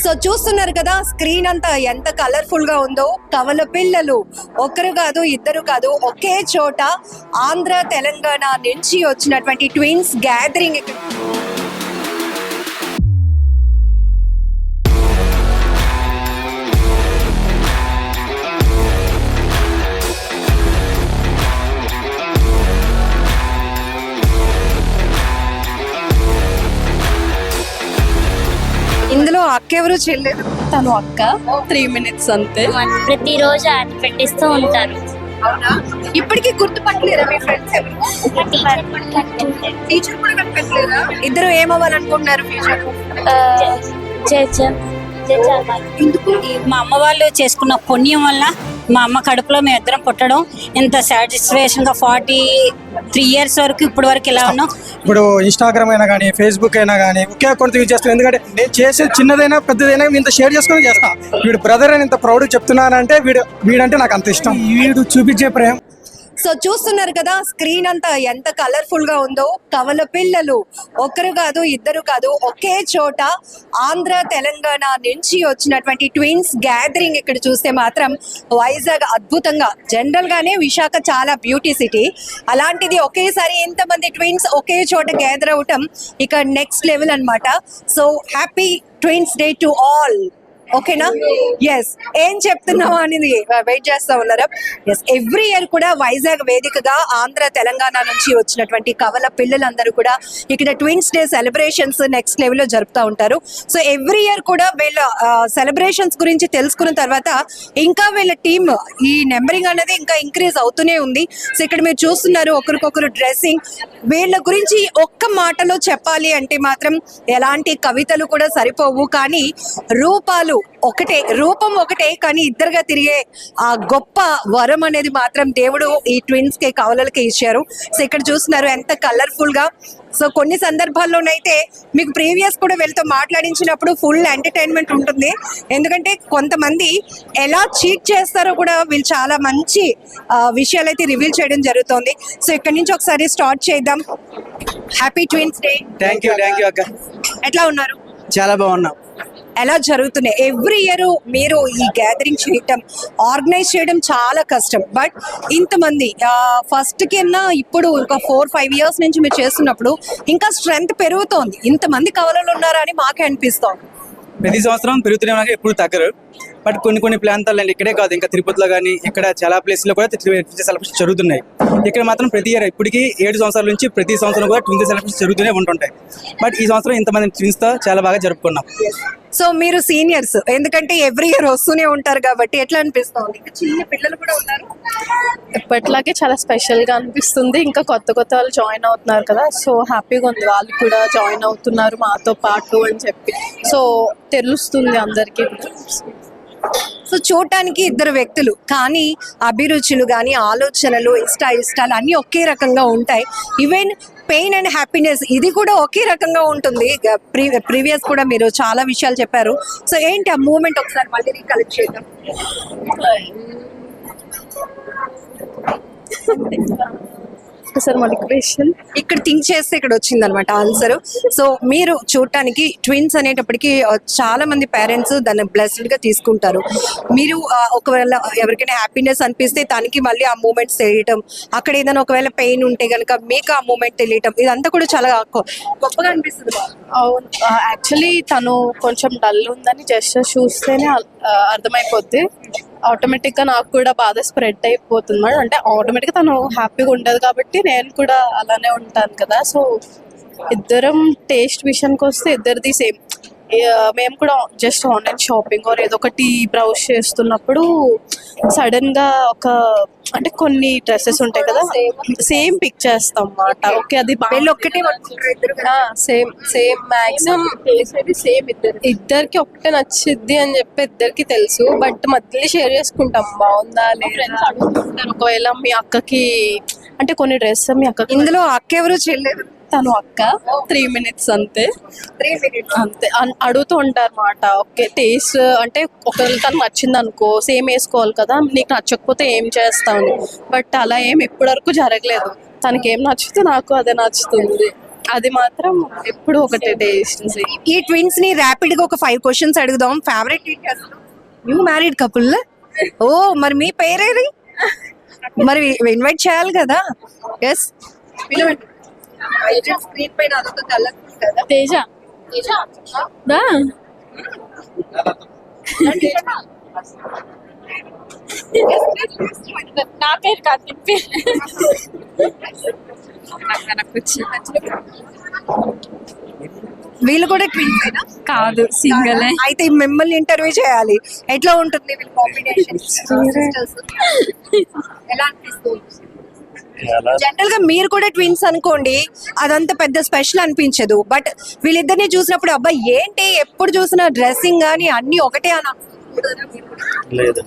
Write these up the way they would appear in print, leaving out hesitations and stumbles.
So చూస్తున్నారు కదా, screen అంతా ఎంత కలర్ఫుల్ గా ఉందో. కవల పిల్లలు ఒకరు కాదు, ఇద్దరు కాదు, ఒకే చోట ఆంధ్ర తెలంగాణ నుంచి వచ్చినటువంటి ట్విన్స్ గ్యాదరింగ్. ఇందులో అక్క ఎవరు చెల్లెలు? తను అక్క 3 minutes అంతే. ప్రతిరోజు ఆయన పెట్టిస్తూ ఉంటారు. అవునా? ఇప్పటికీ గుర్తుపట్టలేరా మీ ఫ్రెండ్స్ ఎవరు? టీచర్ కూడా కనిపెట్టలేరా? ఇద్దరు ఏమవ్వాలనుకుంటున్నారు ఫ్యూచర్? ఎందుకు? మా అమ్మ వాళ్ళు చేసుకున్న పుణ్యం వల్ల మా అమ్మ కడుపులో మేము ఇద్దరం పుట్టడం ఇంత సాటిస్ఫాక్షన్ గా 43 years వరకు ఇప్పటి వరకు ఇలా ఉన్నాం. ఇప్పుడు ఇన్స్టాగ్రామ్ అయినా కానీ ఫేస్బుక్ అయినా కానీ ఒకే అకౌంట్ యూజ్ చేస్తాం. ఎందుకంటే నేను చేసేది చిన్నదైనా పెద్దదైనా ఇంత షేర్ చేసుకొని చేస్తా. వీడు బ్రదర్ అని ఇంత ప్రౌడ్ చెప్తున్నానంటే వీడంటే నాకు అంత ఇష్టం. వీడు చూపించే ప్రేమ. సో చూస్తున్నారు కదా, స్క్రీన్ అంతా ఎంత కలర్ఫుల్ గా ఉందో. కవల పిల్లలు ఒకరు కాదు, ఇద్దరు కాదు, ఒకే చోట ఆంధ్ర తెలంగాణ నుంచి వచ్చినటువంటి ట్విన్స్ గ్యాదరింగ్. ఇక్కడ చూస్తే మాత్రం వైజాగ్ అద్భుతంగా, జనరల్ గానే విశాఖ చాలా బ్యూటీ సిటీ, అలాంటిది ఒకేసారి ఇంతమంది ట్విన్స్ ఒకే చోట గ్యాదర్ అవటం ఇక నెక్స్ట్ లెవెల్ అన్నమాట. So happy twins day to all. ఓకేనా? ఎస్, ఏం చెప్తున్నావా అనేది వెయిట్ చేస్తా ఉన్నారా? ఎస్, ఎవ్రీ ఇయర్ కూడా వైజాగ్ వేదికగా ఆంధ్ర తెలంగాణ నుంచి వచ్చినటువంటి కవల పిల్లలందరూ కూడా ఇక్కడ ట్విన్స్ డే సెలబ్రేషన్స్ నెక్స్ట్ లెవెల్లో జరుపుతూ ఉంటారు. సో ఎవ్రీ ఇయర్ కూడా వీళ్ళ సెలబ్రేషన్స్ గురించి తెలుసుకున్న తర్వాత ఇంకా వీళ్ళ టీమ్ ఈ నెంబరింగ్ అనేది ఇంకా ఇంక్రీజ్ అవుతూనే ఉంది. సో ఇక్కడ మీరు చూస్తున్నారు ఒకరికొకరు డ్రెస్సింగ్. వీళ్ళ గురించి ఒక్క మాటలో చెప్పాలి అంటే మాత్రం ఎలాంటి కవితలు కూడా సరిపోవు. కానీ రూపాలు ఒకటే, రూపం ఒకటే, కానీ ఇద్దరుగా తిరిగే ఆ గొప్ప వరం అనేది మాత్రం దేవుడు ఈ ట్విన్స్ కి కవలలకి ఇచ్చారు. సో ఇక్కడ చూస్తున్నారు ఎంత కలర్ఫుల్ గా. సో కొన్ని సందర్భాల్లోనైతే మీకు ప్రీవియస్ కూడా వీళ్ళతో మాట్లాడించినప్పుడు ఫుల్ ఎంటర్టైన్మెంట్ ఉంటుంది. ఎందుకంటే కొంతమంది ఎలా చీట్ చేస్తారో కూడా వీళ్ళు చాలా మంచి విషయాలు అయితే రివీల్ చేయడం జరుగుతుంది. సో ఇక్కడ నుంచి ఒకసారి స్టార్ట్ చేద్దాం. Happy twins day. Thank you అక్క. ఎట్లా ఉన్నారు? చాలా బాగున్నాం. ఎలా జరుగుతున్నాయి? ఎవ్రీ ఇయర్ మీరు ఈ గ్యాదరింగ్ చేయటం, ఆర్గనైజ్ చేయడం చాలా కష్టం. బట్ ఇంతమంది ఫస్ట్ కిన్నా ఇప్పుడు ఇంకా 4-5 years నుంచి మీరు చేస్తున్నప్పుడు ఇంకా స్ట్రెంగ్త్ పెరుగుతోంది. ఇంతమంది కవలలు ఉన్నారా అని మాకే అనిపిస్తోంది. ప్రతి సంవత్సరం పెరుగుతూనే ఉన్నాక ఎప్పుడు తగ్గరు. బట్ కొన్ని ప్రాంతాల్లో ఇక్కడే కాదు, ఇంకా తిరుపతిలో కానీ ఇక్కడ చాలా ప్లేస్లో కూడా సెలబ్రేషన్ జరుగుతున్నాయి. ఇక్కడ మాత్రం ప్రతి ఇయర్ ఇప్పటికీ 7 సంవత్సరాల నుంచి ప్రతి సంవత్సరం కూడా ట్విన్స్ సెలబ్రేషన్ జరుగుతూనే ఉంటుంటాయి. బట్ ఈ సంవత్సరం ఇంతమంది ట్విన్స్తో చాలా బాగా జరుపుకున్నాం. సో మీరు సీనియర్స్, ఎందుకంటే ఎవ్రీ ఇయర్ వస్తూనే ఉంటారు కాబట్టి ఎట్లా అనిపిస్తుంది? ఇంకా చిన్న పిల్లలు కూడా ఉన్నారు. ఎప్పటిలాగే చాలా స్పెషల్ గా అనిపిస్తుంది. ఇంకా కొత్త వాళ్ళు జాయిన్ అవుతున్నారు కదా, సో హ్యాపీగా ఉంది. వాళ్ళు కూడా జాయిన్ అవుతున్నారు మాతో పాటు అని చెప్పి, సో తెలుస్తుంది అందరికీ. సో చూడటానికి ఇద్దరు వ్యక్తులు, కానీ అభిరుచులు కానీ ఆలోచనలు ఇష్టాలు అన్నీ ఒకే రకంగా ఉంటాయి. ఈవెన్ పెయిన్ అండ్ హ్యాపీనెస్ ఇది కూడా ఒకే రకంగా ఉంటుంది. ప్రీవియస్ కూడా మీరు చాలా విషయాలు చెప్పారు. సో ఏంటి ఆ మూమెంట్ ఒకసారి మళ్ళీ రీకలెక్ట్ చేద్దాం. సార్ మన క్వశ్చన్ ఇక్కడ థింక్ చేస్తే ఇక్కడ వచ్చింది అనమాట ఆన్సర్. సో మీరు చూడటానికి ట్విన్స్ అనేటప్పటికి చాలా మంది పేరెంట్స్ దాన్ని బ్లెస్డ్ గా తీసుకుంటారు. మీరు ఒకవేళ ఎవరికైనా హ్యాపీనెస్ అనిపిస్తే తనకి మళ్ళీ ఆ మూమెంట్స్ తెలియటం, అక్కడ ఏదైనా ఒకవేళ పెయిన్ ఉంటే కనుక మీకు ఆ మూమెంట్ తెలియటం, ఇదంతా కూడా చాలా గొప్పగా అనిపిస్తుంది. అవును, యాక్చువల్లీ తను కొంచెం డల్ ఉందని జస్ట్ చూస్తేనే అర్థమైపోద్ది. ఆటోమేటిక్ గా నాకు కూడా బాధ స్ప్రెడ్ అయిపోతుంది. అంటే ఆటోమేటిక్ గా తను హ్యాపీగా ఉండదు కాబట్టి నేను కూడా అలానే ఉంటాను కదా. సో ఇద్దరం టేస్ట్ విషయానికి వస్తే ఇద్దరిది సేమ్. మేము కూడా జస్ట్ ఆన్లైన్ షాపింగ్ ఆర్ ఏదో ఒకటి బ్రౌజ్ చేస్తున్నప్పుడు సడన్ గా అంటే కొన్ని డ్రెస్సెస్ ఉంటాయి కదా, సేమ్ పిక్ చేస్తాం అన్నమాట. ఓకే, అది ఒక్కటే సేమ్ మ్యాక్సిమం సేమ్ ఇద్దరికి ఒకటే నచ్చిద్ది అని చెప్పి ఇద్దరికి తెలుసు. బట్ మధ్యలో షేర్ చేసుకుంటాం బాగుందా లేదా. ఒకవేళ మీ అక్కకి అంటే కొన్ని డ్రెస్ మీ అక్కకి, ఇందులో అక్క ఎవరు చెల్లెలు? తను అక్క 3 minutes అంతే. 3 minutes అంతే అడుగుతూ ఉంటారు అన్నమాట. ఓకే, టేస్ట్ అంటే ఒకవేళ తనకు నచ్చింది అనుకో సేమ్ వేసుకోవాలి కదా, నీకు నచ్చకపోతే ఏం చేస్తాను. బట్ అలా ఏం ఇప్పటి వరకు జరగలేదు. తనకి ఏం నచ్చితే నాకు అదే నచ్చుతుంది. అది మాత్రం ఎప్పుడు ఒకటే టేస్ట్. ఈ ట్విన్స్ ని ర్యాపిడ్ గా ఒక 5 క్వశ్చన్స్ అడుగుదాం. Favourite new married couple. ఓ మరి మీ పేరేది? మరి ఇన్వైట్ చేయాలి కదా. ఎస్ స్క్రీన్ పైన అదొక కలర్ఫుల్ కదా. తేజ దా నా పేరు కాదు వీళ్ళు కూడా ట్విన్స్ కాదు సింగల్. అయితే మిమ్మల్ని ఇంటర్వ్యూ చేయాలి. ఎట్లా ఉంటుంది వీళ్ళ కాంబినేషన్? ఎలా అనిపిస్తుంది? జనరల్ గా మీరు కూడా ట్విన్స్ అనుకోండి, అదంత పెద్ద స్పెషల్ అనిపించదు. బట్ వీళ్ళిద్దరిని చూసినప్పుడు అబ్బాయి ఏంటి ఎప్పుడు చూసినా డ్రెస్సింగ్ కానీ అన్ని ఒకటే అని లేదు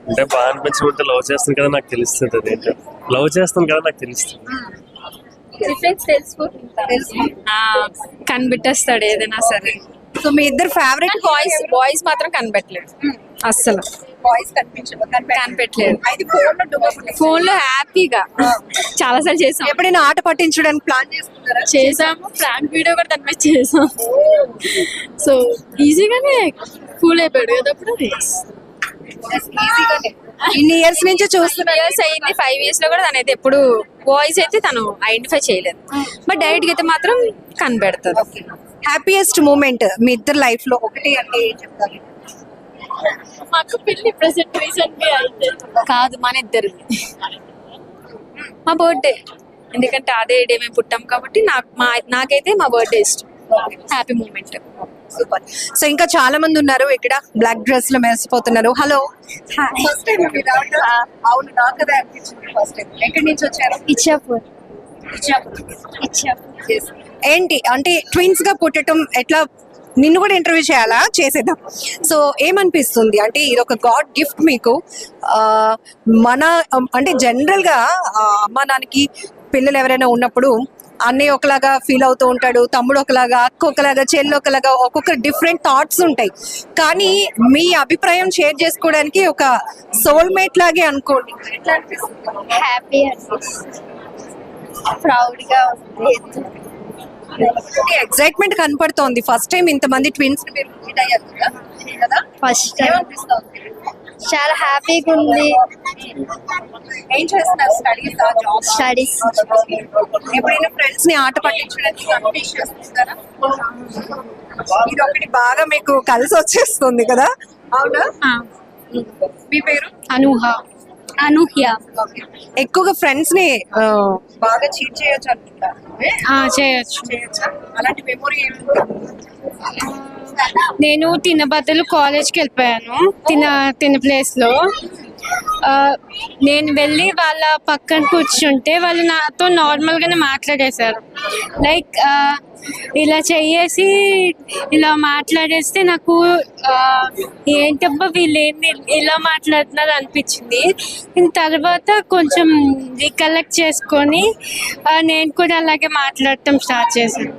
అంటే బాగా అనిపించుకుంటే లవ్ చేస్తాను కదా నాకు తెలుస్తుంది. అదేంటో లవ్ చేస్తాను కదా నాకు తెలుస్తుంది. కనిపెట్టేస్తాడు ఏదైనా సరే. సో మీ ఇద్దరు ఫేవరెట్ బాయ్స్ మాత్రం కనిపెట్టలేదు అస్సలు. బాయ్స్ కనిపించలేదు. అయితే ఫోన్ లో హ్యాపీగా చాలా సార్లు చేసాం. ఎప్పుడైనా ఆట పట్టించడానికి ప్లాన్ చేసుకున్నారా? చేసాము, ఫ్రాంక్ వీడియో కూడా దాని మీద చేసాం. సో ఈజీగానే కూల్ అయిపోయాడు కదా అప్పుడు. ఈజీగానే ఇన్ని ఇయర్స్ నుంచి చూస్తున్నా. ఇయర్స్ అయింది, 5 years లో కూడా తనైతే ఎప్పుడు వాయిస్ అయితే తను ఐడెంటిఫై చేయలేదు. బట్ డైరెక్ట్ గా అయితే మాత్రం కనిపెడతారు. హ్యాపీయెస్ట్ మూమెంట్ మీ ఇద్దరు లైఫ్ లో ఒకటి అంటే ఏం చెప్తారు? మాకు పెళ్లి ప్రెసెంట్ రీసెంట్లీ అయితే కాదు, మన ఇద్దరు మా బర్త్డే. ఎందుకంటే అదే డే మేము పుట్టాం కాబట్టి నాకైతే మా బర్త్డే ఇష్టం. Happy moment. సూపర్. సో ఇంకా చాలా మంది ఉన్నారు ఇక్కడ బ్లాక్ డ్రెస్ లో మెరిసిపోతున్నారు. హలో. ఫస్ట్ టైం అవును, నాకు అదే అనిపించింది ఫస్ట్ టైం. ఎక్కడి నుంచి వచ్చారు? ఇచ్చాపూర్. ఏంటి అంటే ట్విన్స్ గా పుట్టడం ఎట్లా? నిన్ను కూడా ఇంటర్వ్యూ చేయాలా? చేసేద్దాం. సో ఏమనిపిస్తుంది అంటే ఇది ఒక గాడ్ గిఫ్ట్ మీకు. మన అంటే జనరల్ గా అమ్మ నాన్నకి పిల్లలు ఎవరైనా ఉన్నప్పుడు అన్నయ్య ఒకలాగా ఫీల్ అవుతూ ఉంటాడు, తమ్ముడు ఒకలాగా, అక్క ఒకలాగా, చెల్లి ఒకలాగా, ఒక్కొక్క డిఫరెంట్ థాట్స్ ఉంటాయి. కానీ మీ అభిప్రాయం షేర్ చేసుకోవడానికి ఒక సోల్మేట్ లాగే అనుకోండి. ఎట్లా అనిపిస్తుంది? హ్యాపీ ప్రౌడ్ గా ఉంది. ఎక్సైట్మెంట్ కనపడుతోంది. ఫస్ట్ టైం ఇంతమంది ట్విన్స్ మీట్ అయ్యారు కదా. ఫస్ట్ టైం చాలా హ్యాపీగా ఉంది. ఏం చేస్తున్నారు? Studies, job? స్టడీస్. ఎప్పుడైనా ఫ్రెండ్స్ ని ఆట పట్టించడానికి కన్ఫ్యూజ్ చేస్తున్నారా? ఇది ఒకటి బాగా మీకు కలిసి వచ్చేస్తుంది కదా. అవునా? మీ పేరు? అనూహ్య. ఎక్కువగా ఫ్రెండ్స్ ని బాగా చీట్ చేయొచ్చు అనుకుంటా. చేయొచ్చు. అలాంటి మెమొరీ నేను తిన్న బదులు కాలేజ్కి వెళ్ళిపోయాను. తిన్న ప్లేస్ లో నేను వెళ్ళి వాళ్ళ పక్కన కూర్చుంటే వాళ్ళు నాతో నార్మల్ గానే మాట్లాడేశారు. లైక్ ఇలా చెయ్యేసి ఇలా మాట్లాడేస్తే నాకు ఏంటబ్బా వీళ్ళు ఏంది ఇలా మాట్లాడుతున్నారు అనిపించింది. తర్వాత కొంచెం రికలెక్ట్ చేసుకొని నేను కూడా అలాగే మాట్లాడటం స్టార్ట్ చేశాను.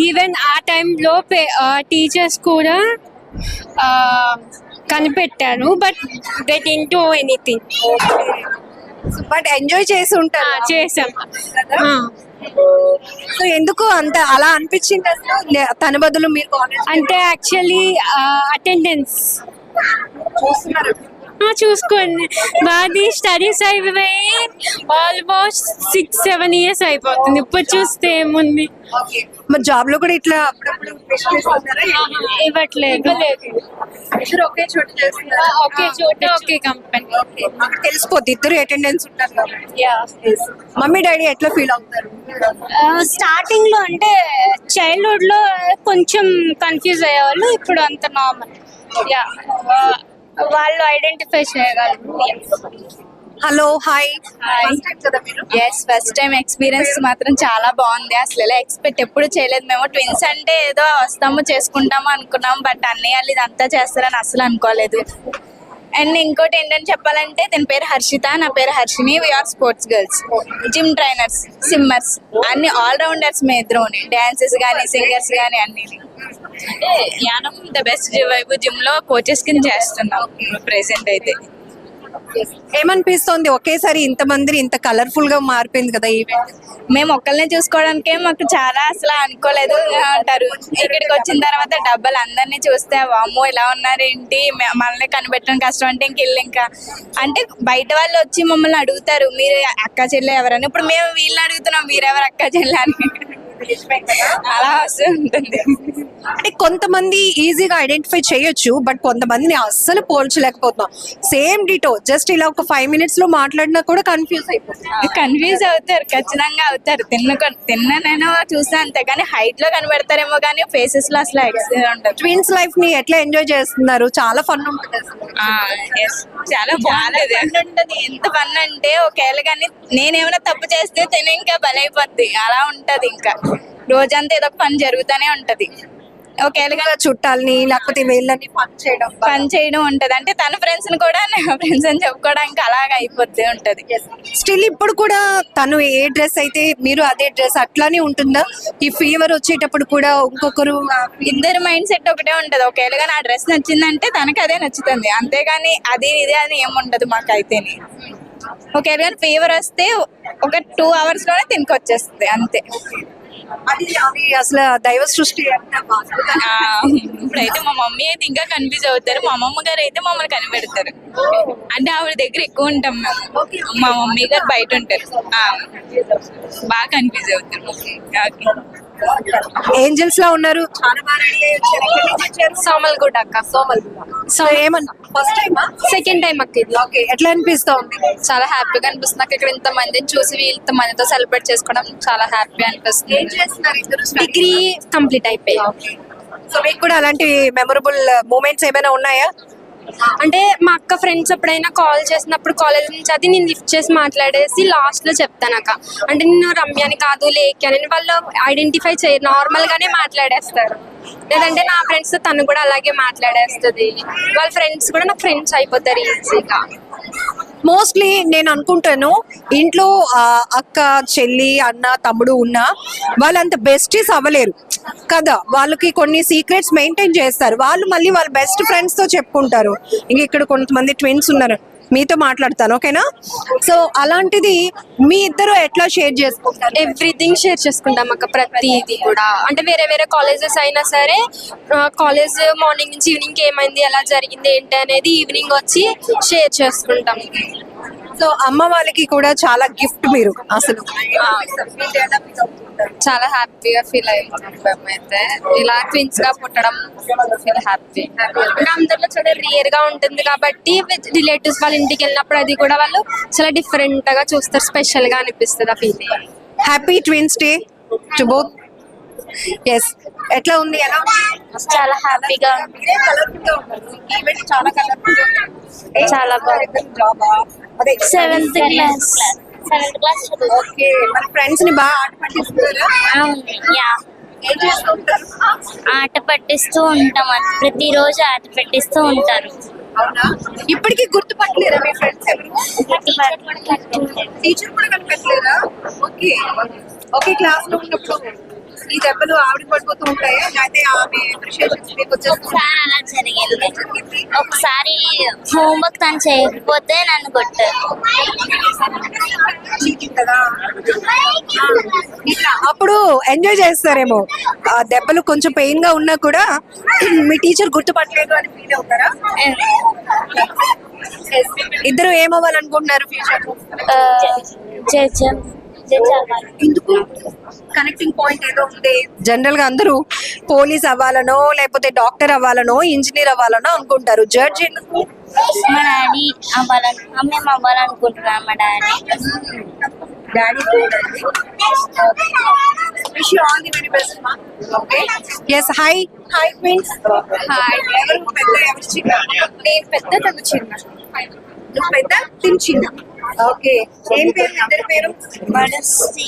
ఈవెన్ ఆ టైంలో టీచర్స్ కూడా కనిపెట్టాను. But they didn't know anything. But enjoy చేసి ఉంటారు. చేసాం. సో ఎందుకు అంత అలా అనిపించింది అసలు? తన బదులు మీరు అంటే యాక్చువల్లీ అటెండెన్స్ చూస్తున్నారు. చూసుకోండి, మాది స్టడీస్ అయిపోయి ఆల్మోస్ట్ 6-7 years అయిపోతుంది. ఇప్పుడు చూస్తే ఏముంది. మరి జాబ్ లో కూడా ఇట్లా అప్పుడప్పుడు ఇవ్వట్లేదు. ఒకే చోట చేస్తున్నారు. ఒకే చోట ఒకే కంపెనీ. తెలిసిపోద్ది ఇద్దరు అటెండెన్స్ ఉంటారు. మమ్మీ డాడీ ఎట్లా ఫీల్ అవుతారు? స్టార్టింగ్ లో అంటే చైల్డ్హుడ్ లో కొంచెం కన్ఫ్యూజ్ అయ్యేవాళ్ళు, ఇప్పుడు అంత నార్మల్. వాళ్ళు ఐడెంటిఫై చేయగలరు. Hello, hi. First time experience మాత్రం చాలా బాగుంది. అసలు ఎలా ఎక్స్పెక్ట్ ఎప్పుడు చేయలేదు. మేము ట్విన్స్ అంటే ఏదో వస్తాము చేసుకుంటాము అనుకున్నాం. బట్ అన్నయ్య ఇదంతా చేస్తారని అసలు అనుకోలేదు. అండ్ ఇంకోటి ఏంటని చెప్పాలంటే దీని పేరు హర్షిత, నా పేరు Harshini. We are sports girls, gym trainers, swimmers, అన్ని ఆల్రౌండర్స్. మేము ఇద్దరు డాన్సెస్ కానీ సింగర్స్ కానీ అన్ని. అంటే యానం ద బెస్ట్ వైబ్ జిమ్ లో కోచెస్ కింద చేస్తున్నాం ప్రెసెంట్ అయితే. ఏమనిపిస్తోంది ఒకేసారి ఇంతమందిని ఇంత కలర్ఫుల్ గా మారిపోయింది కదా ఈవెంట్? మేము ఒక్కళ్ళనే చూసుకోవడానికే మాకు చాలా అసలు అనుకోలేదు అంటారు. ఇక్కడికి వచ్చిన తర్వాత డబ్బులు అందరినీ చూస్తే వామ్మో ఇలా ఉన్నారు ఏంటి, మనల్ని కనిపెట్టడం కష్టం అంటే ఇంకా అంటే బయట వాళ్ళు వచ్చి మమ్మల్ని అడుగుతారు మీరు అక్క చెల్లె ఎవరని. ఇప్పుడు మేము వీళ్ళని అడుగుతున్నాం మీరెవరు అక్క చెల్లె అని. అలా వస్తూ ఉంటుంది. అంటే కొంతమంది ఈజీగా ఐడెంటిఫై చేయొచ్చు, బట్ కొంతమందిని అస్సలు పోల్చలేకపోతున్నాం. సేమ్ డిటో, జస్ట్ ఇలా ఒక 5 minutes లో మాట్లాడినా కూడా కన్ఫ్యూజ్ అయిపోతుంది. కన్ఫ్యూజ్ అవుతారు, ఖచ్చితంగా అవుతారు. తిన్ననైనా చూస్తే అంతే, కానీ హైట్ లో కనబడతారేమో కానీ ఫేసెస్ లో అసలు ఉండదు. ట్విన్స్ లైఫ్ ని ఎట్లా ఎంజాయ్ చేస్తున్నారు? చాలా ఫన్ ఉంటుంది అసలు. yes, చాలా బాగుంటది. ఉంటది ఎంత ఫన్ అంటే ఒకవేళ కానీ నేనేమైనా తప్పు చేస్తే తిని ఇంకా బలైపోద్ది. అలా ఉంటది. ఇంకా రోజంతా ఏదో ఒక పని జరుగుతూనే ఉంటది. ఒకవేళ ఇంకా చుట్టాలని లేకపోతే వీళ్ళని పని చేయడం ఉంటది. అంటే తన ఫ్రెండ్స్ ని కూడా నా ఫ్రెండ్స్ అని చెప్పుకోవడానికి అలాగ అయిపోతూ ఉంటది. స్టిల్ ఇప్పుడు కూడా తను ఏ డ్రెస్ అయితే మీరు అదే డ్రెస్ అట్లానే ఉంటుందా? ఈ ఫీవర్ వచ్చేటప్పుడు కూడా ఇంకొకరు ఇద్దరు మైండ్ సెట్ ఒకటే ఉంటది. ఒకవేళ నా డ్రెస్ నచ్చిందంటే తనకి అదే నచ్చుతుంది, అంతేగాని అది ఇదే అని ఏముండదు మాకైతేనే. ఒకవేళ కానీ ఫీవర్ వస్తే ఒక 2 hours లోనే తినికి వచ్చేస్తుంది అంతే. అది అసలు దైవ సృష్టి. ఇప్పుడైతే మా మమ్మీ అయితే ఇంకా కన్ఫ్యూజ్ అవుతారు, మా అమ్మమ్మ గారు అయితే మమ్మల్ని కనిపెడతారు. అంటే ఆవిడ దగ్గర ఎక్కువ ఉంటాం మేము, మా మమ్మీ గారు బయట ఉంటారు. బాగా కన్ఫ్యూజ్ అవుతారు. ఏంజల్స్ లా ఉన్నారు, చాలా బాగా రెడీ అయ్యారు. సోమల్గూడ అక్క. సో ఏమన్నా ఫస్ట్ టైమా సెకండ్ టైం అక్క ఇది. ఓకే, ఎట్లా అనిపిస్తోంది? చాలా హ్యాపీగా అనిపిస్తుంది నాకు. ఇక్కడ ఇంత మందిని చూసి ఇంత మందితో సెలబ్రేట్ చేసుకోవడం చాలా హ్యాపీ అనిపిస్తుంది. ఏం చేస్తున్నారు ఇద్దరు? డిగ్రీ కంప్లీట్ అయిపోయి. సో మీకు కూడా అలాంటి మెమరబుల్ మూమెంట్స్ ఏమైనా ఉన్నాయా? అంటే మా అక్క ఫ్రెండ్స్ ఎప్పుడైనా కాల్ చేసినప్పుడు కాలేజ్ నుంచి అది నేను లిఫ్ట్ చేసి మాట్లాడేసి లాస్ట్ లో చెప్తాను అక్క. అంటే నేను రమ్యాని కాదు లేఖ అని వాళ్ళు ఐడెంటిఫై చేయరు, నార్మల్ గానే మాట్లాడేస్తారు. లేదంటే నా ఫ్రెండ్స్ తో తను కూడా అలాగే మాట్లాడేస్తుంది. వాళ్ళ ఫ్రెండ్స్ కూడా నాకు ఫ్రెండ్స్ అయిపోతారు ఈజీగా. మోస్ట్లీ నేను అనుకుంటాను ఇంట్లో అక్క చెల్లి అన్న తమ్ముడు ఉన్నా వాళ్ళంత బెస్టీస్ అవ్వలేరు కదా. వాళ్ళకి కొన్ని సీక్రెట్స్ మెయింటైన్ చేస్తారు, వాళ్ళు మళ్ళీ వాళ్ళ బెస్ట్ ఫ్రెండ్స్ తో చెప్పుకుంటారు. ఇంక ఇక్కడ కొంతమంది ట్విన్స్ ఉన్నారు, మీతో మాట్లాడతాను ఓకేనా? సో అలాంటిది మీ ఇద్దరు ఎట్లా షేర్ చేసుకుంటారు? ఎవ్రీథింగ్ షేర్ చేసుకుంటాం అక్క, ప్రతిది కూడా. అంటే వేరే వేరే కాలేజెస్ అయినా సరే కాలేజ్ మార్నింగ్ నుంచి ఈవినింగ్ ఏమైంది ఎలా జరిగింది ఏంటి అనేది ఈవినింగ్ వచ్చి షేర్ చేసుకుంటాం. సో అమ్మ వాళ్ళకి కూడా చాలా గిఫ్ట్ మీరు అసలు. చాలా హ్యాపీగా ఫీల్ అవుతున్నాం అయితే. ఇలా ట్విన్స్ గా పుట్టడం ఫీల్ హ్యాపీ. అందరిలో చాలా రియర్ గా ఉంటుంది కాబట్టి రిలేటివ్స్ వాళ్ళ ఇంటికి వెళ్ళినప్పుడు అది కూడా వాళ్ళు చాలా డిఫరెంట్ గా చూస్తారు, స్పెషల్ గా అనిపిస్తుంది ఆ feeling. Happy twins day to both. Yes, ఎట్లా ఉంది? ఎలా ఉంది? చాలా హ్యాపీగా ఉంది. ఈవెంట్ చాలా కలర్ఫుల్. చాలా బాగుంది. అదే 7th class ఓకే, మన ఫ్రెండ్స్ ని బాగా ఆట పట్టిస్తున్నారా? ఏం చేస్తూ ఉంటారు? ఆట పట్టిస్తూ ఉంటాం, ప్రతిరోజు ఆట పెట్టిస్తూ ఉంటారు. అవునా? ఇప్పటికీ గుర్తుపట్టలేరా మీ ఫ్రెండ్స్ ఎవరు? టీచర్ కూడా కనిపెట్టలేరా? ఓకే, ఒకే క్లాస్ లో ఉన్నప్పుడు ఈ దెబ్బలు ఆవిడ పడిపోతూ ఉంటాయా, లేకపోతే ఆమె అప్రిషియేషన్స్ మీకు వచ్చేస్తుంటాయా? ఒకసారి అలా జరిగింది. ఒకసారి హోంవర్క్ తను చేయకపోతే నన్ను కొట్టారు. కదా ఇట్లా అప్పుడు ఎంజాయ్ చేస్తారేమో. ఆ దెబ్బలు కొంచెం పెయిన్ గా ఉన్నా కూడా మీ టీచర్ గుర్తుపట్టలేదు అని ఫీల్ అవుతారా? ఇద్దరు ఏమవ్వాలనుకుంటున్నారు ఫ్యూచర్? ఎందుకు? కనెక్టింగ్ పాయింట్ ఏదో ఉంది. జనరల్ గా అందరూ పోలీస్ అవ్వాలనో లేకపోతే డాక్టర్ అవ్వాలనో ఇంజనీర్ అవ్వాలనో అనుకుంటారు. జడ్జ్ ఎందుకు? మా డాడీ మేము అవ్వాలనుకుంటున్నాం. మా daddy wish you all the very best మా. Okay, yes. Hi hi twins. Hi. ఎవరు పెద్ద ఎవరు చిన్న? నేను పెద్ద తను చిన్న. నువ్వు పెద్ద తిని చిన్న. ఓకే, ఏం పేరు ఇద్దరి పేరు? మనస్వి.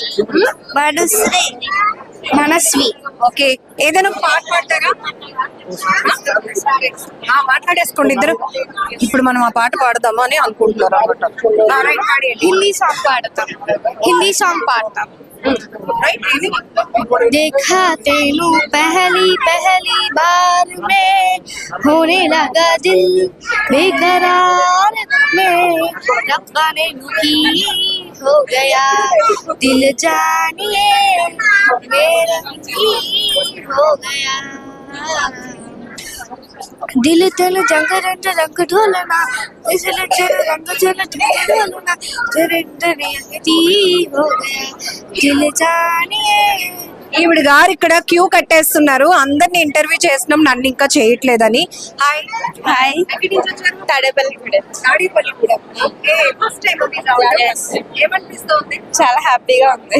ఓకే, ఏదైనా ఒక పాట పాడతారా? మాట్లాడేసుకోండి ఇద్దరు. ఇప్పుడు మనం ఆ పాట పాడదాము అని అనుకుంటున్నారు అనమాట. హిందీ సాంగ్ పాడతాం. देखा तेनू पहली पहली बार में होने लगा दिल बेकरार में रब्बा ने की हो गया दिल जानिए मेरा की हो गया दिल तल जंग रंग ढोलना इसल चल रंग चल ढोलना चरंदरी हो गया दिल जानिए. ఈవిడ గారు ఇక్కడ క్యూ కట్టేస్తున్నారు, అందరిని ఇంటర్వ్యూ చేస్తున్నాం, నన్ను ఇంకా చేయట్లేదని. హాయ్ హాయ్ తాడేపల్లి కూడా తాడేపల్లిగూడెం. ఓకే, ఫస్ట్ టైం ఏమనిపిస్తుంది? చాలా హ్యాపీగా ఉంది.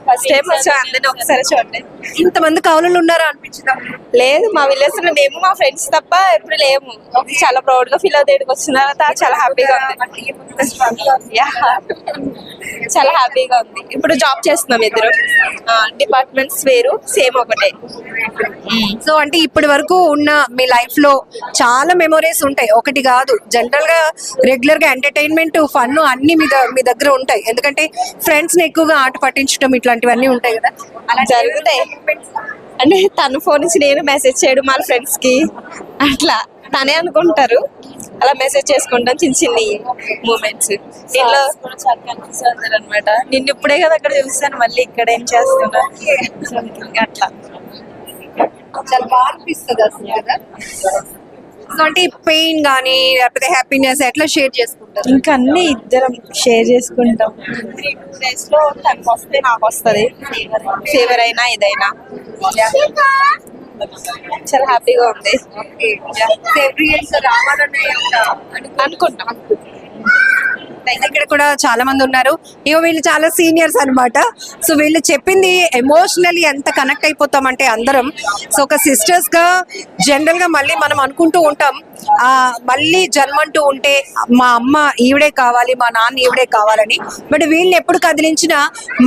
ఫస్ట్ టైం వచ్చా, అందరిని ఒకసారి చూడండి. ఇంతమంది కవులు ఉన్నారా అనిపించిందా? లేదు, మా విలేజ్ లో మేము మా ఫ్రెండ్స్ తప్ప ఎప్పుడు లేము. చాలా ప్రౌడ్ గా ఫీల్ అవుతాయి. ఇక్కడికి వచ్చిన తర్వాత చాలా హ్యాపీగా ఉంది. Yeah. చాలా హ్యాపీగా ఉంది. ఇప్పుడు జాబ్ చేస్తున్నాం ఇద్దరు, డిపార్ట్మెంట్స్ వేరు, సేమ్ ఒకటే. సో అంటే ఇప్పటి వరకు ఉన్న మీ లైఫ్ లో చాలా మెమొరీస్ ఉంటాయి, ఒకటి కాదు. జనరల్ గా రెగ్యులర్ గా ఎంటర్టైన్మెంట్, ఫన్ అన్ని మీ దగ్గర ఉంటాయి, ఎందుకంటే ఫ్రెండ్స్ ని ఎక్కువగా ఆట పట్టించడం ఇట్లాంటివన్నీ ఉంటాయి కదా. అలా జరుగుతాయి. అంటే తను ఫోన్ నుంచి నేను మెసేజ్ చేయడం మా ఫ్రెండ్స్ కి, అట్లా తనే అనుకుంటారు, అలా మెసేజ్ చేసుకుంటాం. చిన్న చిన్న మూమెంట్స్ దీంట్లో అనమాట. నిన్ను ఇప్పుడే కదా అక్కడ చూస్తాను, మళ్ళీ ఇక్కడ ఏం చేస్తున్నా అట్లా చాలా బాగా అనిపిస్తుంది అసలు కదా. సో అంటే పెయిన్ కానీ లేకపోతే హ్యాపీనెస్ ఎట్లా షేర్ చేసుకుంటారు? ఇంకా అన్ని ఇద్దరం షేర్ చేసుకుంటాం. 3-2 days లో తనకు వస్తే నాకు వస్తుంది, ఫీవర్ అయినా ఇదైనా. చాలా హ్యాపీగా ఉంది. అనుకుంటాం. ఇక్కడ కూడా చాలా మంది ఉన్నారు. ఇగో వీళ్ళు చాలా సీనియర్స్ అన్నమాట. సో వీళ్ళు చెప్పింది ఎమోషనల్లీ ఎంత కనెక్ట్ అయిపోతామంటే అందరం. సో ఒక సిస్టర్స్ గా జనరల్ గా మళ్ళీ మనం అనుకుంటూ ఉంటాం, మళ్ళీ జన్మంటూ ఉంటే మా అమ్మ ఈవిడే కావాలి, మా నాన్న ఈవిడే కావాలని. బట్ వీళ్ళని ఎప్పుడు కదిలించినా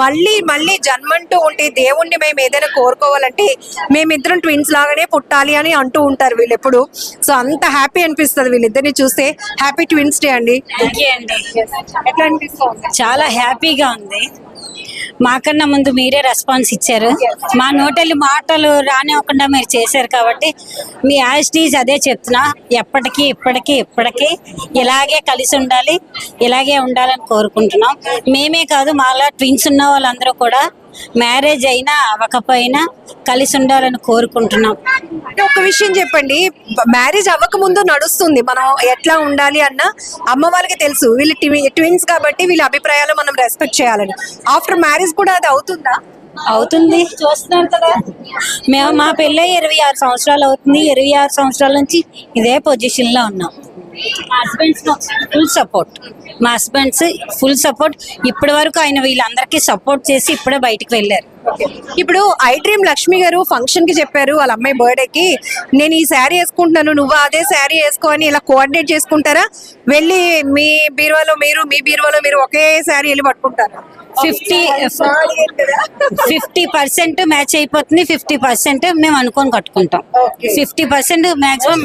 మళ్ళీ జన్మంటూ ఉంటే దేవుణ్ణి మేము ఏదైనా కోరుకోవాలంటే మేమిద్దరం ట్విన్స్ లాగానే పుట్టాలి అని అంటూ ఉంటారు వీళ్ళు ఎప్పుడు. సో అంత హ్యాపీ అనిపిస్తుంది వీళ్ళిద్దరిని చూస్తే. హ్యాపీ ట్విన్స్ డే అండి. ఎట్లా అనిపిస్తుంది? చాలా హ్యాపీగా ఉంది. మాకన్నా ముందు మీరే రెస్పాన్స్ ఇచ్చారు, మా నోటెళ్ళి మాటలు రానివ్వకుండా మీరు చేశారు కాబట్టి మీ యాజిటీస్ అదే చెప్తున్నా. ఎప్పటికీ ఇప్పటికీ ఇలాగే కలిసి ఉండాలి, ఇలాగే ఉండాలని కోరుకుంటున్నాం. మేమే కాదు, మాలా ట్విన్స్ ఉన్న వాళ్ళందరూ కూడా మ్యారేజ్ అయినా అవ్వకపోయినా కలిసి ఉండాలని కోరుకుంటున్నాం. ఒక విషయం చెప్పండి, మ్యారేజ్ అవ్వక ముందు నడుస్తుంది మనం ఎట్లా ఉండాలి అన్న అమ్మ వాళ్ళకి తెలుసు. వీళ్ళు ట్విన్స్ కాబట్టి వీళ్ళ అభిప్రాయాలు మనం రెస్పెక్ట్ చేయాలని. ఆఫ్టర్ మ్యారేజ్ కూడా అది అవుతుందా? అవుతుంది, చూస్తున్నారు కదా. మేము మా పెళ్ళై 26 సంవత్సరాలు అవుతుంది. 26 సంవత్సరాల నుంచి ఇదే పొజిషన్ లో ఉన్నాం. మా హస్బెండ్స్ ఫుల్ సపోర్ట్. ఇప్పటి వరకు ఆయన వీళ్ళందరికీ సపోర్ట్ చేసి ఇప్పుడే బయటకు వెళ్ళారు. ఇప్పుడు ఐ డ్రీమ్ లక్ష్మి గారు ఫంక్షన్ కి చెప్పారు వాళ్ళ అమ్మాయి బర్త్డేకి, నేను ఈ శారీ వేసుకుంటున్నాను, నువ్వు అదే శారీ వేసుకో అని ఇలా కోఆర్డినేట్ చేసుకుంటారా? వెళ్ళి మీ బీరువాలో మీరు, మీ బీరువాలో మీరు ఒకే శారీ వెళ్ళి పట్టుకుంటారా? 50% మ్యాచ్ అయిపోతుంది, 50% మేము అనుకొని కట్టుకుంటాం. 50% మ్యాక్సిమం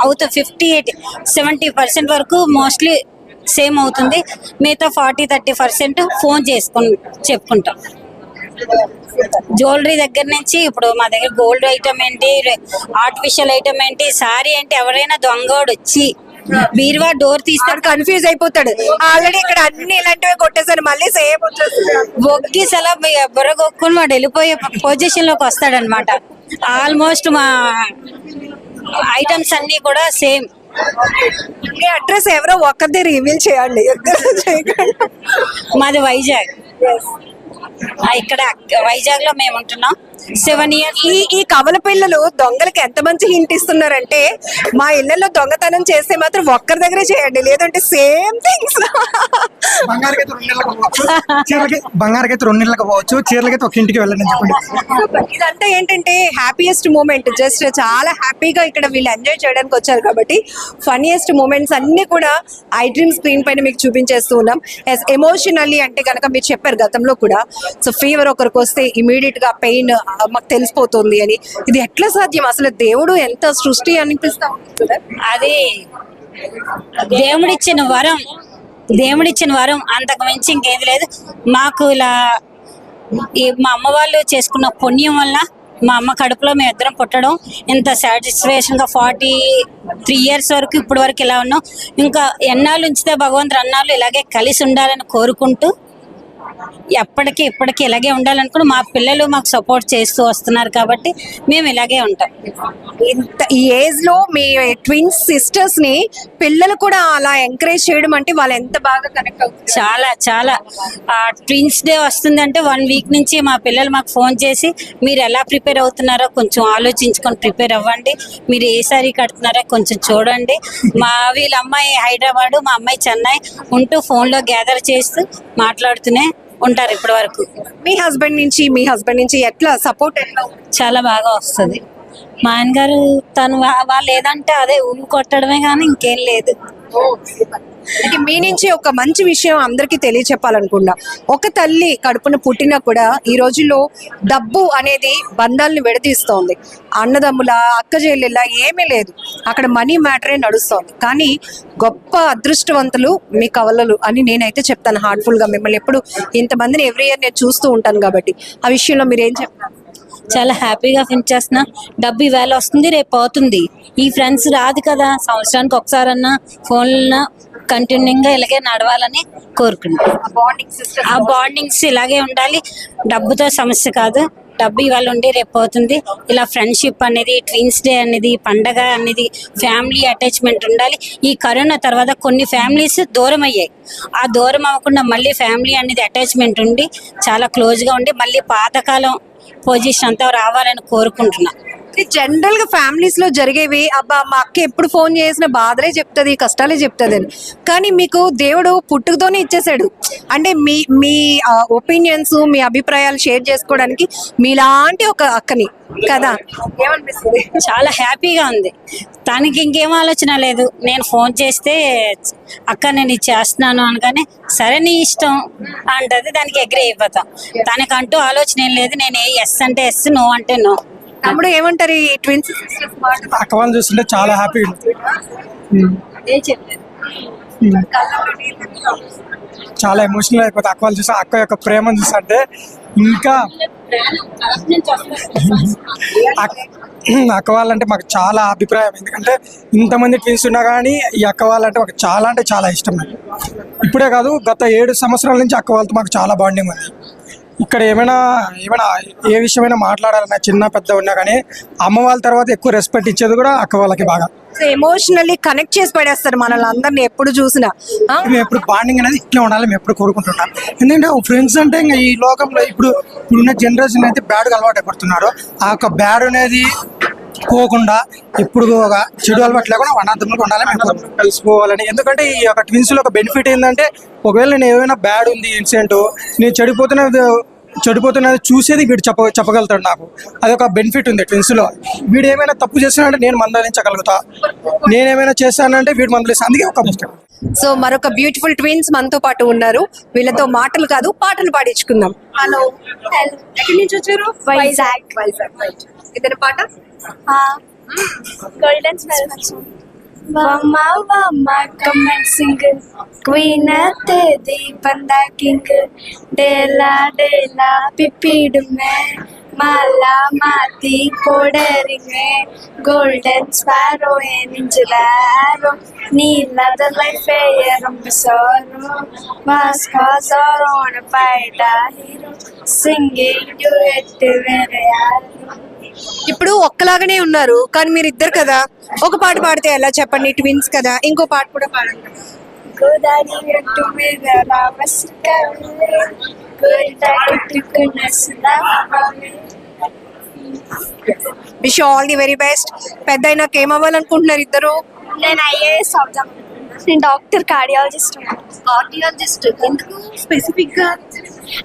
అవుతుంది. 58-70% వరకు మోస్ట్లీ సేమ్ అవుతుంది. మిగతా 40-30% ఫోన్ చెప్పుకుంటాం. జ్యువెలరీ దగ్గర నుంచి ఇప్పుడు మా దగ్గర గోల్డ్ ఐటమ్ ఏంటి, ఆర్టిఫిషియల్ ఐటమ్ ఏంటి, సారీ ఏంటి, ఎవరైనా దొంగోడు వచ్చి బీరువా డోర్ తీస్తాడు, కన్ఫ్యూజ్ అయిపోతాడు. ఆల్రెడీ ఇక్కడ అన్ని ఇలాంటివి కొట్టేసాను, మళ్ళీ సేమ్ ఒగ్గి సలా బుర్ర కొక్కుని వాడు వెళ్ళిపోయే పొజిషన్ లోకి వస్తాడనమాట. ఆల్మోస్ట్ మా ఐటమ్స్ అన్ని కూడా సేమ్. మీ అడ్రస్ ఎవరో ఒక్కరిది రివీల్ చేయండి. మాది వైజాగ్. ఇక్కడ వైజాగ్ లో మేము ఉంటున్నాం 7 years. ఈ కవల పిల్లలు దొంగలకి ఎంత మంచి హింట్ ఇస్తున్నారంటే, మా ఇళ్లలో దొంగతనం చేస్తే మాత్రం ఒక్కరి దగ్గరే చేయండి, లేదంటే సేమ్ థింగ్స్. బంగారుకైతే 2 నెలలకు పోవచ్చు, చీరలకైతే ఒక ఇంటికి వెళ్ళండి చెప్పండి. ఇదంతా ఏంటంటే హ్యాపీయెస్ట్ మూమెంట్. జస్ట్ చాలా హ్యాపీగా ఇక్కడ వీళ్ళు ఎంజాయ్ చేయడానికి వచ్చారు కాబట్టి ఫన్నీయెస్ట్ మూమెంట్స్ అన్ని కూడా ఐ డ్రీమ్ స్క్రీన్ పైన మీకు చూపించేస్తూ ఉన్నాం. ఎమోషనల్లీ అంటే కనుక మీరు చెప్పారు గతంలో కూడా, సో ఫీవర్ ఒకరికి వస్తే ఇమీడియట్ గా పెయిన్ మాకు తెలిసిపోతుంది అని. ఇది ఎట్లా సాధ్యం? అసలు దేవుడు ఎంత సృష్టి అనిపిస్తా ఉంటుంది. అది దేవుడిచ్చిన వరం, అంతకు మించి ఇంకేది లేదు. మాకు ఇలా మా అమ్మ వాళ్ళు చేసుకున్న పుణ్యం వల్ల మా అమ్మ కడుపులో మేము ఇద్దరం పుట్టడం ఇంత సాటిస్ఫాక్షన్గా 43 years వరకు ఇప్పటి వరకు ఇలా ఉన్నాం. ఇంకా ఎన్నాళ్ళు ఉంచితే భగవంతుడు అన్నాళ్ళు ఇలాగే కలిసి ఉండాలని కోరుకుంటూ ఎప్పటికీ ఇప్పటికీ ఇలాగే ఉండాలనుకుని మా పిల్లలు మాకు సపోర్ట్ చేస్తూ వస్తున్నారు కాబట్టి మేము ఇలాగే ఉంటాం. ఇంత ఈ ఏజ్ లో మీ ట్విన్స్ సిస్టర్స్ ని పిల్లలు కూడా అలా ఎంకరేజ్ చేయడం అంటే వాళ్ళు ఎంత బాగా కనెక్ట్ అవుతుంది. చాలా చాలా ట్విన్స్ డే వస్తుందంటే 1 week నుంచి మా పిల్లలు మాకు ఫోన్ చేసి మీరు ఎలా ప్రిపేర్ అవుతున్నారో కొంచెం ఆలోచించుకొని ప్రిపేర్ అవ్వండి, మీరు ఏ సారీ కడుతున్నారో కొంచెం చూడండి. వీళ్ళ అమ్మాయి హైదరాబాదు, మా అమ్మాయి చెన్నై ఉంటూ ఫోన్లో గ్యాదర్ చేస్తూ మాట్లాడుతూనే ఉంటారు ఇప్పటి వరకు. మీ హస్బెండ్ నుంచి ఎట్లా సపోర్ట్ ఎట్లా ఉంది? చాలా బాగా వస్తుంది. మా ఆయన గారు తను వాళ్ళు ఏదంటే అదే కొట్టడమే కానీ ఇంకేం లేదు. అంటే మీ నుంచి ఒక మంచి విషయం అందరికీ తెలియచెప్పాలనుకున్నా, ఒక తల్లి కడుపున పుట్టినా కూడా ఈ రోజుల్లో డబ్బు అనేది బంధాలను విడదీస్తోంది. అన్నదమ్ముల అక్క చెల్లెళ్ళ ఏమీ లేదు, అక్కడ మనీ మ్యాటరే నడుస్తోంది. కానీ గొప్ప అదృష్టవంతులు మీ కవలలు అని నేనైతే చెప్తాను హార్ట్ఫుల్ గా. మిమ్మల్ని ఎప్పుడు ఇంతమందిని ఎవ్రీ ఇయర్ నేను చూస్తూ ఉంటాను కాబట్టి ఆ విషయంలో మీరు ఏం చెప్తారు? చాలా హ్యాపీగా ఫీల్ చేస్తున్నా. డబ్బు ఇవాళ వస్తుంది రేపు పోతుంది, ఈ ఫ్రెండ్స్ రాదు కదా, సంవత్సరానికి ఒకసారన్నా ఫోన్లో కంటిన్యూగా ఇలాగే నడవాలని కోరుకుంటున్నాను. ఆ బాండింగ్స్ ఇలాగే ఉండాలి. డబ్బుతో సమస్య కాదు, డబ్బు ఇవాళ ఉండి రేపు పోతుంది. ఇలా ఫ్రెండ్షిప్ అనేది, ట్విన్స్ డే అనేది, పండగ అనేది, ఫ్యామిలీ అటాచ్మెంట్ ఉండాలి. ఈ కరోనా తర్వాత కొన్ని ఫ్యామిలీస్ దూరం అయ్యాయి, ఆ దూరం అవ్వకుండా మళ్ళీ ఫ్యామిలీ అనేది అటాచ్మెంట్ ఉండి చాలా క్లోజ్గా ఉండి మళ్ళీ పాతకాలం పొజిషన్ అంతా రావాలని కోరుకుంటున్నా. జనరల్ గా ఫ్యామిలీస్ లో జరిగేవి, అబ్బా మా అక్క ఎప్పుడు ఫోన్ చేసిన బాధలే చెప్తుంది, కష్టాలే చెప్తుంది అని. కానీ మీకు దేవుడు పుట్టుకతోనే ఇచ్చేసాడు. అంటే మీ ఒపీనియన్స్, మీ అభిప్రాయాలు షేర్ చేసుకోవడానికి మీలాంటి ఒక అక్కని కదా. ఏమనిపిస్తుంది? చాలా హ్యాపీగా ఉంది. తనకి ఇంకేం ఆలోచన లేదు. నేను ఫోన్ చేస్తే అక్క నేను ఇది చేస్తున్నాను అనగానే సరే నీ ఇష్టం అంటది, దానికి అగ్రీ అయిపోతాం. తనకంటూ ఆలోచన ఏం లేదు. నేను ఎస్ అంటే ఎస్, నో అంటే నో. తమ్ముడు ఏమంటారు ఈ ట్విన్స్ సిస్టర్స్ మాట? అక్క వాళ్ళని చూస్తుంటే చాలా హ్యాపీగా చాలా ఎమోషనల్ అయిపోతుంది. అక్క వాళ్ళు చూస్తే అక్క యొక్క ప్రేమను చూస్తుంటే ఇంకా అక్క వాళ్ళంటే మాకు చాలా అభిప్రాయం. ఎందుకంటే ఇంతమంది ట్విన్స్ ఉన్నా కానీ ఈ అక్క వాళ్ళంటే మాకు చాలా అంటే చాలా ఇష్టం. ఇప్పుడే కాదు, గత 7 సంవత్సరాల నుంచి అక్క వాళ్ళతో మాకు చాలా బాండింగ్ ఉంది. ఇక్కడ ఏమైనా ఏ విషయమైనా మాట్లాడాలన్నా చిన్న పెద్ద ఉన్నా కానీ అమ్మ వాళ్ళ తర్వాత ఎక్కువ రెస్పెక్ట్ ఇచ్చేది కూడా అక్క వాళ్ళకి బాగా. ఎమోషనల్లీ కనెక్ట్ చేసి పడేస్తారు మనల్ని అందరిని ఎప్పుడు చూసినా. మేము ఎప్పుడు బాండింగ్ అనేది ఇట్లా ఉండాలి మేము ఎప్పుడు కోరుకుంటున్నాం. ఎందుకంటే ఫ్రెండ్స్ అంటే ఇంకా ఈ లోకంలో ఇప్పుడున్న జనరేషన్ అయితే బ్యాడ్గా అలవాటు అయిపోతున్నారు. ఆ యొక్క బ్యాడ్ అనేది పోకుండా ఇప్పుడు ఒక చెడు అలవాటు లేకుండా అనాథములకు ఉండాలి, మేము కలిసిపోవాలని. ఎందుకంటే ఈ యొక్క ట్విన్స్ లో ఒక బెనిఫిట్ ఏంటంటే ఒకవేళ నేను ఏమైనా బ్యాడ్ ఉంది ఇన్సిడెంట్, నేను చెడిపోతున్నది చూసేది వీడు చెప్పగలుగుతాడు. నాకు అదొక బెనిఫిట్ ఉంది ట్విన్స్ లో. వీడు ఏమైనా తప్పు చేస్తానంటే నేను మందలించగలుగుతా, నేనేమైనా చేస్తానంటే వీడు మందలిస్తా. అందుకే ఒక బెస్ట్. సో మరొక బ్యూటిఫుల్ ట్విన్స్ మనతో పాటు ఉన్నారు. వీళ్ళతో మాటలు కాదు పాటలు పాడించుకుందాం. హలో, ఎక్కడి నుంచి వచ్చారు? వైజాగ్. ఇద్దరు పాట గోల్డెన్ స్మెల్. వమ్మ వమ్మ కమెంట్ సింగిల్ క్వీన్ तेरी बंदा किंग डेला डेला पिपीड में माला माती कोडरिंग गोल्डन स्पैरो ए निंजलारो नीला द लाइफ ए रंबसरो वास्का ज़ोरो न पाइडा हीरो सिंगिंग डुएट मेरे यार. ఇప్పుడు ఒక్కలాగానే ఉన్నారు కానీ మీరు ఇద్దరు కదా, ఒక పాట పాడితే ఎలా చెప్పండి? ట్విన్స్ కదా, ఇంకో పాట కూడా పాడండి. Wish all the very best. పెద్ద అయినాక ఏమవ్వాలనుకుంటున్నారు ఇద్దరు? నేను ఐఏఎస్ అవుతాం. నేను డాక్టర్, కార్డియాలజిస్ట్. ఎందుకు స్పెసిఫిక్ గా?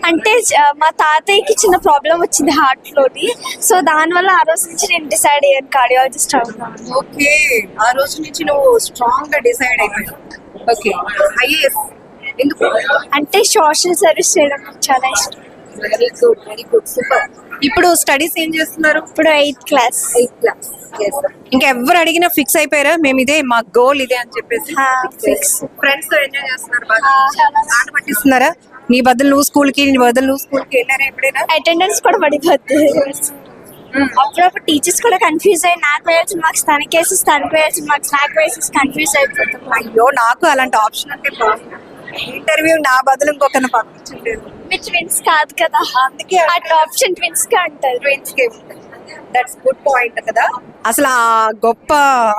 అంటే మా తాతయ్యకి చిన్న ప్రాబ్లం వచ్చింది హార్ట్ లోని, సో దానివల్ల ఆ రోజు నుంచి నేను డిసైడ్ అయ్యాను కార్డియాలజిస్ట్ అవుతాను. ఓకే, ఆ రోజు నుంచి నువ్వు స్ట్రాంగ్ గా డిసైడ్ అయిపోయావు. ఓకే, ఐఏఎస్ ఎందుకు? అంటే సోషల్ సర్వీస్ చేయడం నాకు చాలా ఇష్టం. Very good, super. ఇప్పుడు స్టడీస్ ఏం చేస్తున్నారు? ఇప్పుడు 8th క్లాస్. ఇంకెవ్వరు అడిగినా ఫిక్స్ అయిపోయారా మేము ఇదే మా గోల్ ఇదే అని చెప్పేసి? ఫిక్స్. ఫ్రెండ్స్ తో ఎంజాయ్ చేస్తున్నారు బాగా? ఆట పట్టిస్తున్నారా? నీ బదులు నువ్వు స్కూల్కి, నీ బదులు నువ్వు స్కూల్కి వెళ్ళారా ఎప్పుడైనా? అటెండెన్స్ కూడా పడిపోద్ది. అప్పుడప్పుడు టీచర్స్ కూడా కన్ఫ్యూజ్ అయ్యి నాకు వేయాల్సిన మార్క్స్ తనకి వేసి తనకు వేయాల్సిన మార్క్స్ నాకు వేసి కన్ఫ్యూజ్ అయిపోతాం. అయ్యో, నాకు అలాంటి ఆప్షన్ అంటే ఇంటర్వ్యూ నా బదులు ఇంకొకరిని పంపించలేదు. మీ ట్విన్స్ కాదు కదా, అందుకే అట్లా ఆప్షన్ ట్విన్స్ కి అంటారు. దట్స్ గుడ్ పాయింట్ కదా. అసలు ఆ గొప్ప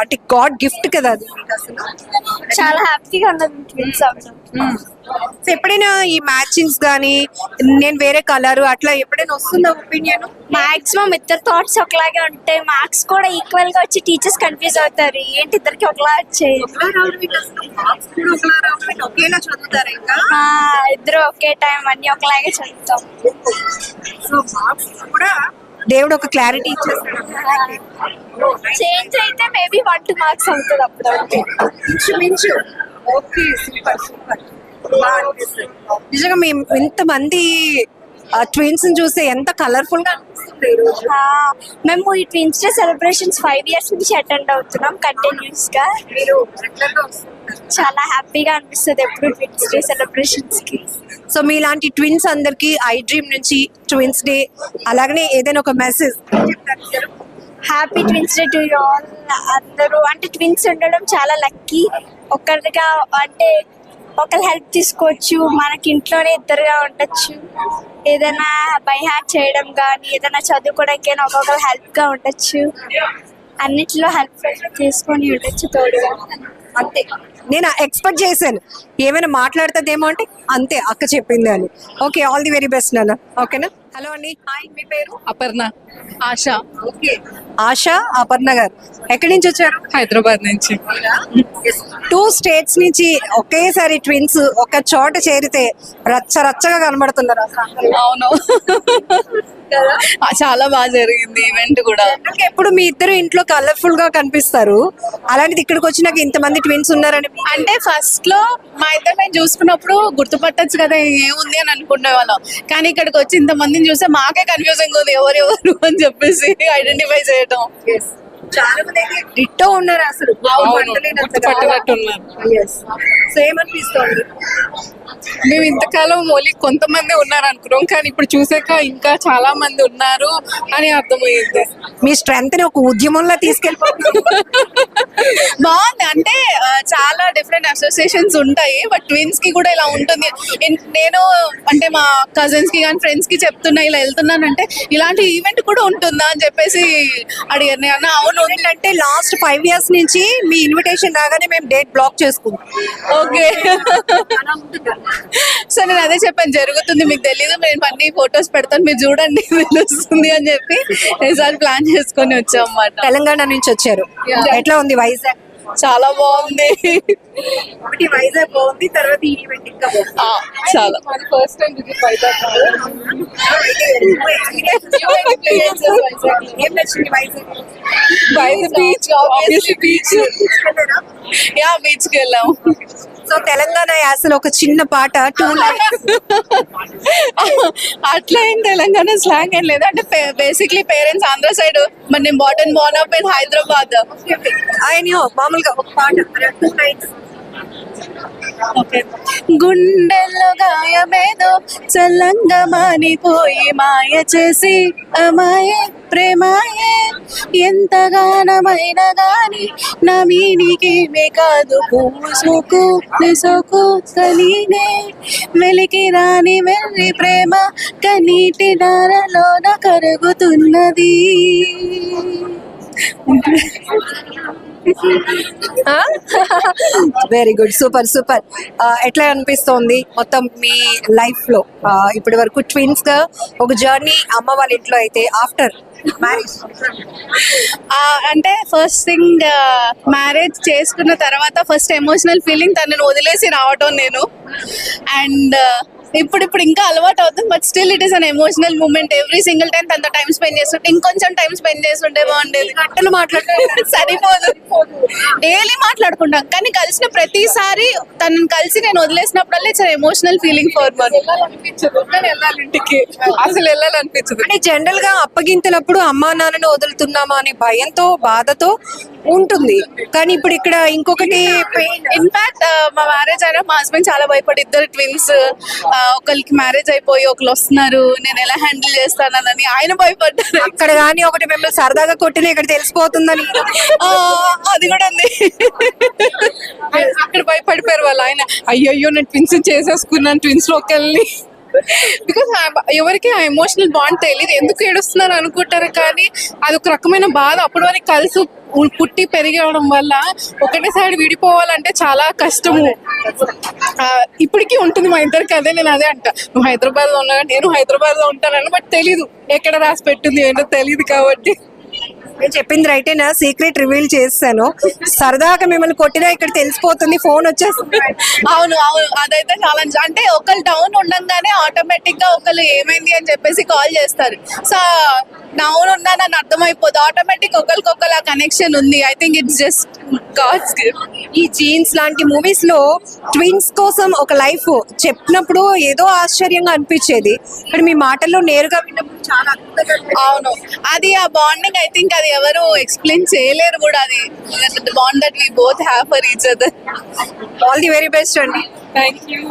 అంటే గాడ్ గిఫ్ట్ కదా అది మీకు అసలు. చాలా హ్యాపీగా ఉన్నది ట్విన్స్ అవ్వడం. సో ఎప్పుడైనా ఈ మ్యాచింగ్స్ కానీ నేను వేరే కలర్ అట్లా ఎప్పుడైనా వస్తుందా ఒపీనియన్? మాక్సిమం ఇద్దరు థాట్స్ ఒకలాగే ఉంటాయి, మార్క్స్ కూడా ఈక్వల్ గా వచ్చి టీచర్స్ కన్ఫ్యూజ్ అవుతారు ఏంటి ఇద్దరికి ఒకలా వచ్చాయి. ఒకేలా చదువుతారు ఇంకా ఇద్దరు ఒకే టైం అన్ని ఒకలాగే చదువుతాం. సో మార్క్స్ కూడా దేవుడు ఒక క్లారిటీ ఇచ్చేస్తాడు. చేంజ్ అయితే మేబీ 1 2 మార్క్స్ అవుతుంది అప్పుడు. ఇంచుమించు. Okay, super super. నిజంగా మేము ఇంతమంది ట్విన్స్ చూస్తే ఎంత కలర్ఫుల్ గా అనిపిస్తుంది ఈ రోజు. మేము ఈ ట్విన్స్ డే సెలబ్రేషన్స్ 5 years నుంచి అటెండ్ అవుతున్నాం కంటిన్యూస్ గా. మీరు రెగ్యులర్ గా వస్తుంటారు. చాలా హ్యాపీగా అనిపిస్తుంది ఎప్పుడు ట్విన్స్ డే సెలబ్రేషన్స్ కి. సో మీలాంటి ట్విన్స్ అందరికి ఐ డ్రీమ్ నుంచి ట్విన్స్ డే అలాగనే ఏదైనా ఒక message happy twins day to you all. అందరూ అంటే ట్విన్స్ ఉండడం చాలా లక్కీ. ఒకరిగా అంటే ఒకరు హెల్ప్ తీసుకోవచ్చు, మనకి ఇంట్లోనే ఇద్దరుగా ఉండొచ్చు, ఏదైనా బై హ్యాక్ చేయడం కానీ ఏదైనా చదువుకోవడానికైనా ఒక్కొక్కరు హెల్ప్ గా ఉండొచ్చు, అన్నిట్లో హెల్ప్ తీసుకొని ఉండొచ్చు తోడుగా. అంతే. నేను ఎక్స్పెక్ట్ చేశాను ఏమైనా మాట్లాడుతుందేమో అంటే అంతే అక్క చెప్పింది అని. Okay, all the very best నాన్న. ఓకేనా? హలో అండి, హాయ్, మీ పేరు? అపర్ణ. ఆశ. ఓకే, ఆశ, అపర్ణ గారు ఎక్కడి నుంచి వచ్చారు? హైదరాబాద్ నుంచి. 2 states నుంచి ఒకేసారి ట్విన్స్ ఒక చోట చేరితే రచ్చ రచ్చగా కనబడుతున్నారు అసలు. అవును, చాలా బాగా జరిగింది ఈవెంట్ కూడా. అంటే ఎప్పుడు మీ ఇద్దరు ఇంట్లో కలర్ఫుల్ గా కనిపిస్తారు, అలాంటిది ఇక్కడికి వచ్చినాక ఇంతమంది ట్విన్స్ ఉన్నారని అంటే ఫస్ట్ లో మా ఇద్దరు మేము చూసుకున్నప్పుడు గుర్తుపట్టచ్చు కదా ఏముంది అని అనుకునే వాళ్ళం, కానీ ఇక్కడికి వచ్చి ఇంతమందిని చూస్తే మాకే కన్ఫ్యూజింగ్ ఉంది ఎవరెవరు అని చెప్పేసి ఐడెంటిఫై చేయడం. చాలా మంది అయితే డిట్టో ఉన్నారు అసలు. గుర్తుపట్టినట్టు ఉన్నారు. సేమ్ అనిపిస్తుంది. మేము ఇంతకాలం ఓన్లీ కొంతమంది ఉన్నారు అనుకున్నాం, కానీ ఇప్పుడు చూసాక ఇంకా చాలా మంది ఉన్నారు అని అర్థమయ్యింది. మీ స్ట్రెంత్ ని ఒక ఉద్యమంలో తీసుకెళ్ళిపోతుంది. బాగుంది. అంటే చాలా డిఫరెంట్ అసోసియేషన్స్ ఉంటాయి, బట్ ట్విన్స్ కి కూడా ఇలా ఉంటుంది. నేను అంటే మా కజిన్స్ కి కానీ ఫ్రెండ్స్ కి చెప్తున్నా ఇలా వెళ్తున్నానంటే ఇలాంటి ఈవెంట్ కూడా ఉంటుందా అని చెప్పేసి అడిగారు. నేను అన్న అవును. అంటే లాస్ట్ 5 years నుంచి మీ ఇన్విటేషన్ రాగానే మేము డేట్ బ్లాక్ చేసుకుంటాం. ఓకే, సో నేను అదే చెప్పాను జరుగుతుంది మీకు తెలీదు, నేను అన్ని ఫొటోస్ పెడతాను మీరు చూడండి తెలుస్తుంది అని చెప్పి ఈసారి ప్లాన్ చేసుకొని వచ్చాం అన్నమాట. తెలంగాణ నుంచి వచ్చారు. ఎట్లా ఉంది వైజాగ్? చాలా బాగుంది. ఒకటి వైజాగ్ బాగుంది, తర్వాత ఈ ఈవెంట్ ఇంకా చాలా ఫస్ట్ టైం ఏం నచ్చింది Vizag? Beach, obviously beach. Yeah, beach కి వెళ్ళాము. సో తెలంగాణ యాసలో ఒక చిన్న పాట 2 lines. అట్లా ఏం తెలంగాణ స్లాంగ్ ఏం లేదు, అంటే బేసిక్లీ పేరెంట్స్ ఆంధ్ర సైడ్, మరి నేను బార్న్ అప్ ఇన్ హైదరాబాద్. ఆయన మామూలుగా ఒక పాట 2 lines. గుండెల్లో గాయమేదో చల్లంగా మానిపోయి మాయ చేసి అమాయే ప్రేమాయే ఎంతగానమైనా గాని నా మీనికేమే కాదు పూసుకు నిసోకు కలీనే వెలికి రాని వెళ్ళి ప్రేమ కనీటి దారలోన కరుగుతున్నది. Very good, super super. ఎట్లా అనిపిస్తోంది మొత్తం మీ లైఫ్ లో ఇప్పటి వరకు ట్విన్స్ గా ఒక జర్నీ? అమ్మ వాళ్ళ ఇంట్లో అయితే ఆఫ్టర్ మ్యారేజ్ అంటే ఫస్ట్ థింగ్ మ్యారేజ్ చేసుకున్న తర్వాత ఫస్ట్ ఎమోషనల్ ఫీలింగ్ తనని వదిలేసి రావటం నేను. అండ్ ఇప్పుడు ఇంకా అలవాటు అవుతుంది, but still it is an emotional moment. Every single time తనతో టైం స్పెండ్ చేస్తుంటే ఇంకొంచెం టైం స్పెండ్ చేస్తుంటే బాగుండేది. గంటలు మాట్లాడుతూ సరిపోదు, డైలీ మాట్లాడుకుంటాం, కానీ కలిసిన ప్రతిసారి తనని కలిసి నేను వదిలేసినప్పుడల్లా it's emotional feeling for Mann. ఇంటికి అసలు వెళ్ళాలనిపించదు. అంటే జనరల్ గా అప్పగింతలప్పుడు అమ్మా నాన్నని వదులుతున్నామా అనే భయంతో బాధతో ఉంటుంది. కానీ ఇప్పుడు ఇక్కడ ఇంకొకటి పెయిన్. ఇన్ఫాక్ట్ మా మ్యారేజ్ అయినా మా హస్బెండ్ చాలా భయపడి, ఇద్దరు ట్విన్స్, ఒకరికి మ్యారేజ్ అయిపోయి ఒకరు వస్తున్నారు, నేను ఎలా హ్యాండిల్ చేస్తానని ఆయన భయపడ్డారు. అక్కడ కానీ ఒకటి మిమ్మల్ని సరదాగా కొట్టిన ఇక్కడ తెలిసిపోతుందని. అది కూడా ఉంది. అక్కడ భయపడిపోయారు వాళ్ళు. ఆయన అయ్యో నేను ట్విన్స్ చేసేసుకున్నాను, ట్విన్స్ లోకి వెళ్ళి. బికాస్ ఎవరికి ఆ ఎమోషనల్ బాండ్ తెలియదు, ఎందుకు ఏడుస్తున్నారు అనుకుంటారు, కానీ అది ఒక రకమైన బాధ. అప్పటి వరకు కలిసి పుట్టి పెరిగడం వల్ల ఒకటేసారి విడిపోవాలంటే చాలా కష్టము. ఇప్పటికీ ఉంటుంది మా ఇద్దరికి. అదే నేను అదే అంట, నువ్వు హైదరాబాద్ లో ఉన్నా, నేను హైదరాబాద్ లో ఉంటానని, బట్ తెలీదు ఎక్కడ రాసి పెట్టింది ఏంటో తెలియదు. కాబట్టి నేను చెప్పింది రైటేనా? సీక్రెట్ రివీల్ చేస్తాను. సరదాగా మిమ్మల్ని కొట్టినా ఇక్కడ తెలిసిపోతుంది, ఫోన్ వచ్చేస్తుంది. అవును అవును, అదైతే ఛాలెంజ్. అంటే ఒకళ్ళు డౌన్ ఉండగానే ఆటోమేటిక్ గా ఒకళ్ళు ఏమైంది అని చెప్పేసి కాల్ చేస్తారు. సో డౌన్ ఉన్నా నన్ను అర్థమైపోతుంది, ఆటోమేటిక్ ఒకరికొకరు ఆ కనెక్షన్ ఉంది. I think it's just God's gift. ఈ జీన్స్ లాంటి మూవీస్ లో ట్విన్స్ కోసం ఒక లైఫ్ చెప్పినప్పుడు ఏదో ఆశ్చర్యంగా అనిపించేది, ఇక్కడ మీ మాటల్లో నేరుగా విన్నప్పుడు చాలా అద్భుతంగా అనిపించింది. అవును, అది ఆ బాండింగ్ ఐ థింక్ అది ఎవరు ఎక్స్ప్లెయిన్ చేయలేరు కూడా. అది bond that we both have for each other. All the very best అండి. Thank you.